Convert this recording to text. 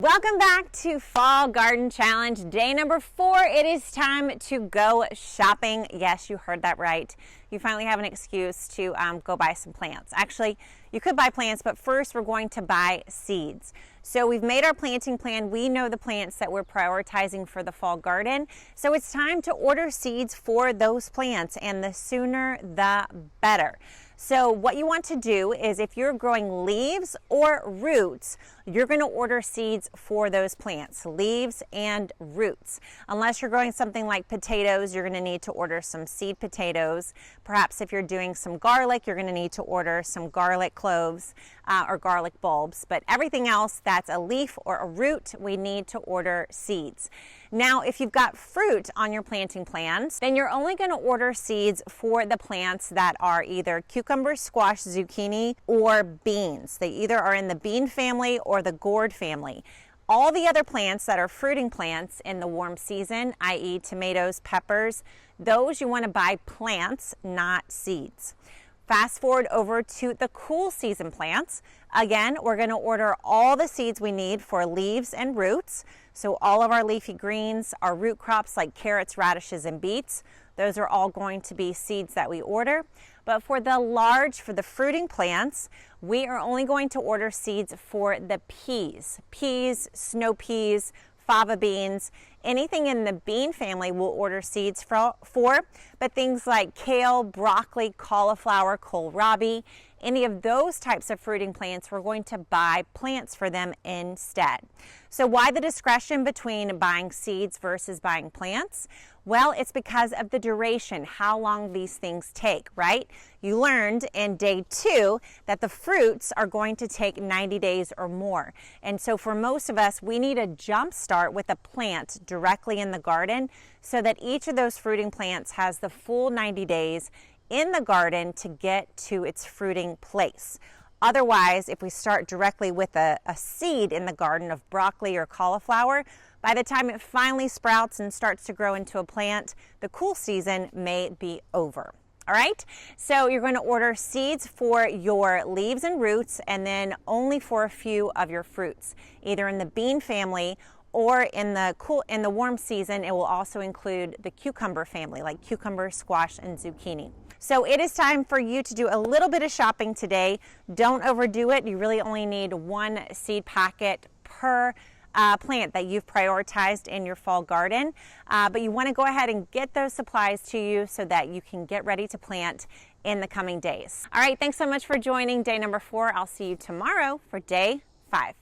Welcome back to Fall Garden Challenge, day number 4. It is time to go shopping. Yes, you heard that right. You finally have an excuse to go buy some plants. Actually, you could buy plants, but first we're going to buy seeds. So we've made our planting plan. We know the plants that we're prioritizing for the fall garden. So it's time to order seeds for those plants, and the sooner the better. So what you want to do is, if you're growing leaves or roots, you're going to order seeds for those plants, leaves and roots. Unless you're growing something like potatoes, you're going to need to order some seed potatoes. Perhaps if you're doing some garlic, you're going to need to order some garlic cloves or garlic bulbs. But everything else that's a leaf or a root, we need to order seeds. Now, if you've got fruit on your planting plans, then you're only going to order seeds for the plants that are either cucumber, squash, zucchini, or beans. They either are in the bean family or the gourd family. All the other plants that are fruiting plants in the warm season, i.e. tomatoes, peppers, those you want to buy plants, not seeds. Fast forward over to the cool season plants. Again, we're going to order all the seeds we need for leaves and roots. So all of our leafy greens, our root crops like carrots, radishes, and beets, those are all going to be seeds that we order. But for the fruiting plants, we are only going to order seeds for the peas, snow peas, fava beans. Anything in the bean family we'll order seeds for, but things like kale, broccoli, cauliflower, kohlrabi, any of those types of fruiting plants, we're going to buy plants for them instead. So why the discretion between buying seeds versus buying plants? Well, it's because of the duration, how long these things take, right? You learned in day 2 that the fruits are going to take 90 days or more. And so for most of us, we need a jump start with a plant directly in the garden so that each of those fruiting plants has the full 90 days in the garden to get to its fruiting place. Otherwise, if we start directly with a seed in the garden of broccoli or cauliflower, by the time it finally sprouts and starts to grow into a plant, the cool season may be over. All right, so you're going to order seeds for your leaves and roots, and then only for a few of your fruits, either in the bean family or in the warm season. It will also include the cucumber family, like cucumber, squash, and zucchini. So it is time for you to do a little bit of shopping today. Don't overdo it. You really only need 1 seed packet per plant that you've prioritized in your fall garden. But you want to go ahead and get those supplies to you so that you can get ready to plant in the coming days. All right, thanks so much for joining day number 4. I'll see you tomorrow for day 5.